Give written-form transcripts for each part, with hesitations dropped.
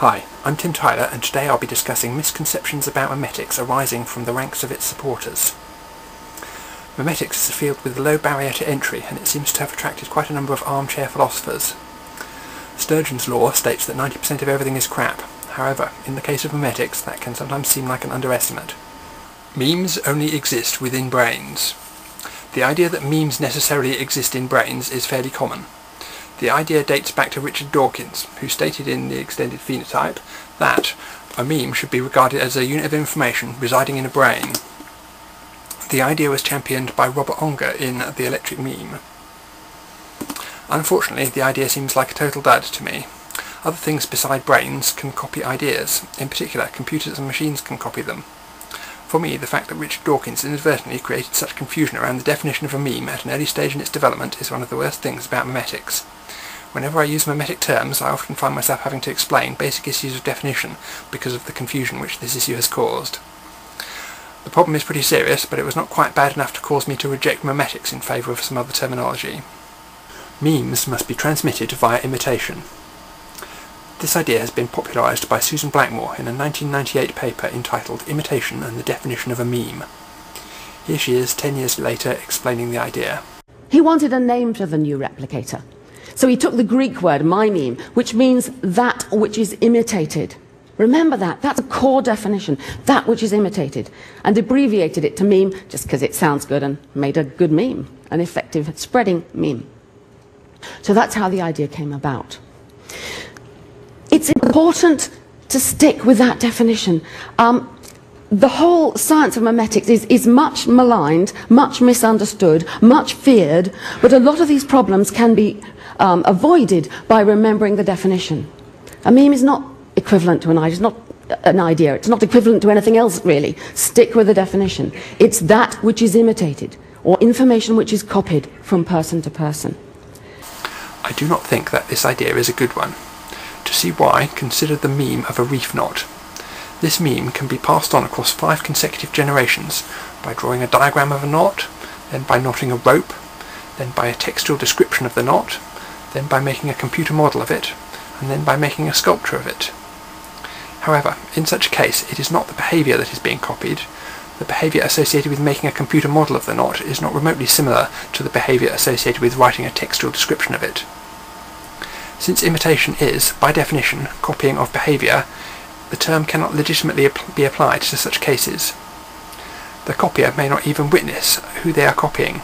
Hi, I'm Tim Tyler, and today I'll be discussing misconceptions about memetics arising from the ranks of its supporters. Memetics is a field with a low barrier to entry, and it seems to have attracted quite a number of armchair philosophers. Sturgeon's law states that 90% of everything is crap. However, in the case of memetics, that can sometimes seem like an underestimate. Memes only exist within brains. The idea that memes necessarily exist in brains is fairly common. The idea dates back to Richard Dawkins, who stated in The Extended Phenotype that a meme should be regarded as a unit of information residing in a brain. The idea was championed by Robert Unger in The Electric Meme. Unfortunately, the idea seems like a total dud to me. Other things beside brains can copy ideas. In particular, computers and machines can copy them. For me, the fact that Richard Dawkins inadvertently created such confusion around the definition of a meme at an early stage in its development is one of the worst things about memetics. Whenever I use memetic terms, I often find myself having to explain basic issues of definition because of the confusion which this issue has caused. The problem is pretty serious, but it was not quite bad enough to cause me to reject memetics in favour of some other terminology. Memes must be transmitted via imitation. This idea has been popularised by Susan Blackmore in a 1998 paper entitled Imitation and the Definition of a Meme. Here she is 10 years later explaining the idea. He wanted a name for the new replicator. So he took the Greek word mimeme, which means that which is imitated. Remember that. That's a core definition, that which is imitated, and abbreviated it to meme just because it sounds good and made a good meme, an effective spreading meme. So that's how the idea came about. It's important to stick with that definition. The whole science of memetics is much maligned, much misunderstood, much feared, but a lot of these problems can be avoided by remembering the definition. A meme is not equivalent to an idea, it's not an idea, it's not equivalent to anything else really. Stick with the definition. It's that which is imitated, or information which is copied from person to person. I do not think that this idea is a good one. To see why, consider the meme of a reef knot. This meme can be passed on across 5 consecutive generations by drawing a diagram of a knot, then by knotting a rope, then by a textual description of the knot, then by making a computer model of it, and then by making a sculpture of it. However, in such a case, it is not the behaviour that is being copied. The behaviour associated with making a computer model of the knot is not remotely similar to the behaviour associated with writing a textual description of it. Since imitation is, by definition, copying of behaviour, the term cannot legitimately be applied to such cases. The copier may not even witness who they are copying.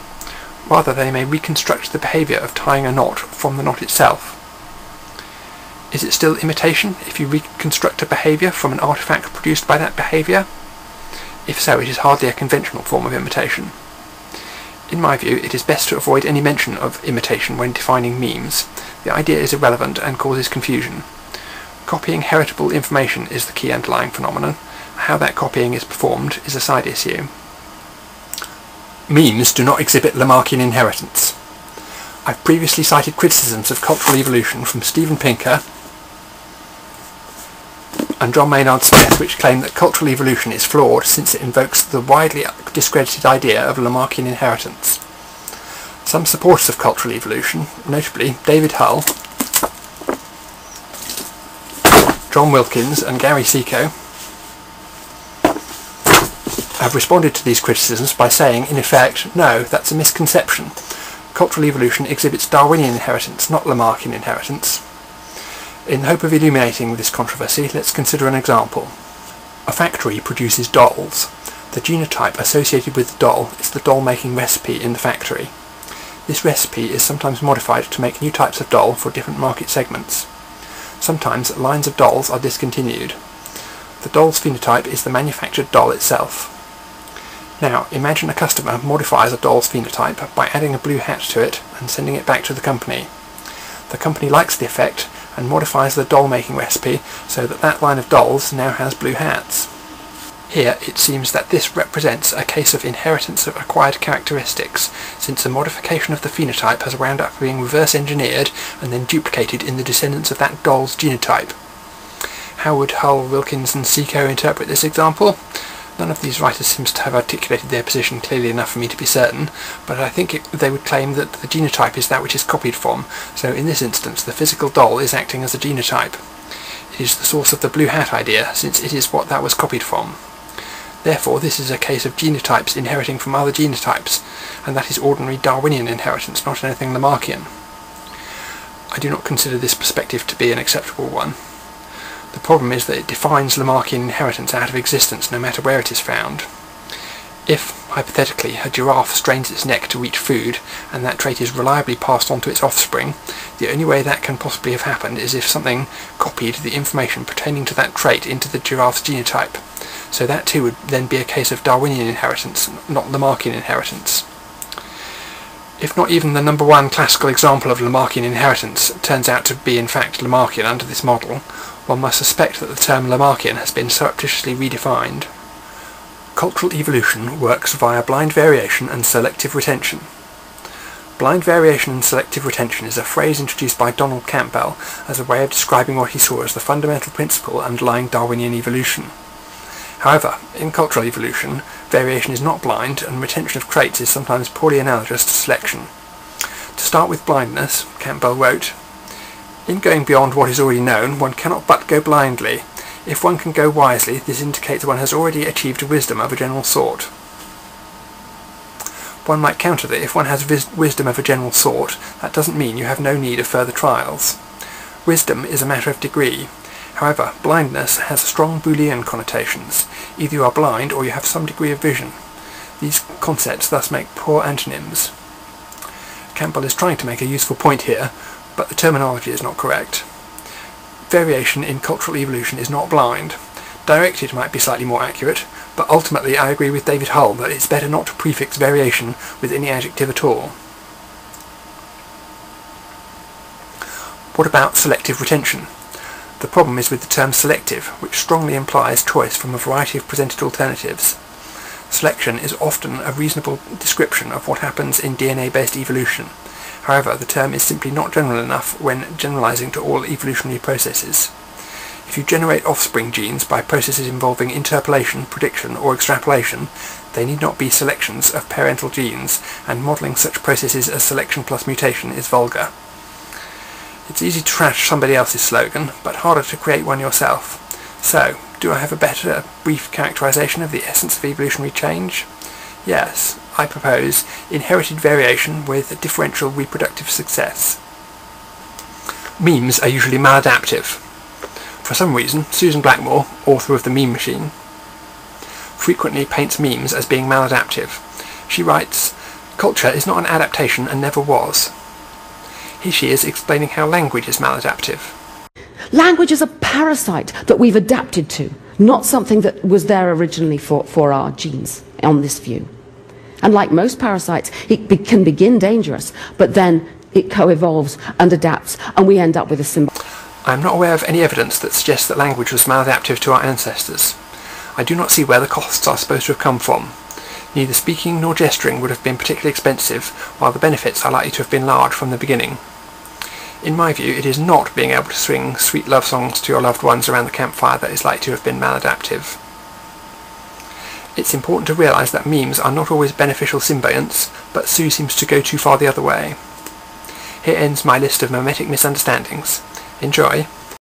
Rather, they may reconstruct the behaviour of tying a knot from the knot itself. Is it still imitation if you reconstruct a behaviour from an artefact produced by that behaviour? If so, it is hardly a conventional form of imitation. In my view, it is best to avoid any mention of imitation when defining memes. The idea is irrelevant and causes confusion. Copying heritable information is the key underlying phenomenon. How that copying is performed is a side issue. Memes do not exhibit Lamarckian inheritance. I've previously cited criticisms of cultural evolution from Steven Pinker and John Maynard Smith, which claim that cultural evolution is flawed since it invokes the widely discredited idea of Lamarckian inheritance. Some supporters of cultural evolution, notably David Hull, John Wilkins and Gary Seco, have responded to these criticisms by saying, in effect, no, that's a misconception. Cultural evolution exhibits Darwinian inheritance, not Lamarckian inheritance. In the hope of illuminating this controversy, let's consider an example. A factory produces dolls. The genotype associated with the doll is the doll-making recipe in the factory. This recipe is sometimes modified to make new types of doll for different market segments. Sometimes lines of dolls are discontinued. The doll's phenotype is the manufactured doll itself. Now, imagine a customer modifies a doll's phenotype by adding a blue hat to it and sending it back to the company. The company likes the effect and modifies the doll-making recipe so that that line of dolls now has blue hats. Here it seems that this represents a case of inheritance of acquired characteristics, since a modification of the phenotype has wound up being reverse engineered and then duplicated in the descendants of that doll's genotype. How would Hull, Wilkins and Seco interpret this example? None of these writers seems to have articulated their position clearly enough for me to be certain, but I think they would claim that the genotype is that which is copied from, so in this instance the physical doll is acting as a genotype. is the source of the blue hat idea, since it is what that was copied from. Therefore, this is a case of genotypes inheriting from other genotypes, and that is ordinary Darwinian inheritance, not anything Lamarckian. I do not consider this perspective to be an acceptable one. The problem is that it defines Lamarckian inheritance out of existence no matter where it is found. If, hypothetically, a giraffe strains its neck to reach food, and that trait is reliably passed on to its offspring, the only way that can possibly have happened is if something copied the information pertaining to that trait into the giraffe's genotype. So that too would then be a case of Darwinian inheritance, not Lamarckian inheritance. If not even the number one classical example of Lamarckian inheritance turns out to be in fact Lamarckian under this model, one must suspect that the term Lamarckian has been surreptitiously redefined. Cultural evolution works via blind variation and selective retention. Blind variation and selective retention is a phrase introduced by Donald Campbell as a way of describing what he saw as the fundamental principle underlying Darwinian evolution. However, in cultural evolution, variation is not blind, and retention of traits is sometimes poorly analogous to selection. To start with blindness, Campbell wrote, "In going beyond what is already known, one cannot but go blindly. If one can go wisely, this indicates one has already achieved wisdom of a general sort." One might counter that if one has wisdom of a general sort, that doesn't mean you have no need of further trials. Wisdom is a matter of degree. However, blindness has strong Boolean connotations. Either you are blind or you have some degree of vision. These concepts thus make poor antonyms. Campbell is trying to make a useful point here, but the terminology is not correct. Variation in cultural evolution is not blind. Directed might be slightly more accurate, but ultimately I agree with David Hull that it's better not to prefix variation with any adjective at all. What about selective retention? The problem is with the term selective, which strongly implies choice from a variety of presented alternatives. Selection is often a reasonable description of what happens in DNA-based evolution. However, the term is simply not general enough when generalizing to all evolutionary processes. If you generate offspring genes by processes involving interpolation, prediction, or extrapolation, they need not be selections of parental genes, and modelling such processes as selection plus mutation is vulgar. It's easy to trash somebody else's slogan, but harder to create one yourself. So, do I have a better brief characterization of the essence of evolutionary change? Yes, I propose inherited variation with differential reproductive success. Memes are usually maladaptive. For some reason, Susan Blackmore, author of The Meme Machine, frequently paints memes as being maladaptive. She writes, "Culture is not an adaptation and never was." Here she is explaining how language is maladaptive. Language is a parasite that we've adapted to, not something that was there originally for our genes, on this view. And like most parasites, it can begin dangerous, but then it co-evolves and adapts, and we end up with a symbol. I am not aware of any evidence that suggests that language was maladaptive to our ancestors. I do not see where the costs are supposed to have come from. Neither speaking nor gesturing would have been particularly expensive, while the benefits are likely to have been large from the beginning. In my view, it is not being able to sing sweet love songs to your loved ones around the campfire that is likely to have been maladaptive. It's important to realise that memes are not always beneficial symbionts, but Sue seems to go too far the other way. Here ends my list of memetic misunderstandings. Enjoy!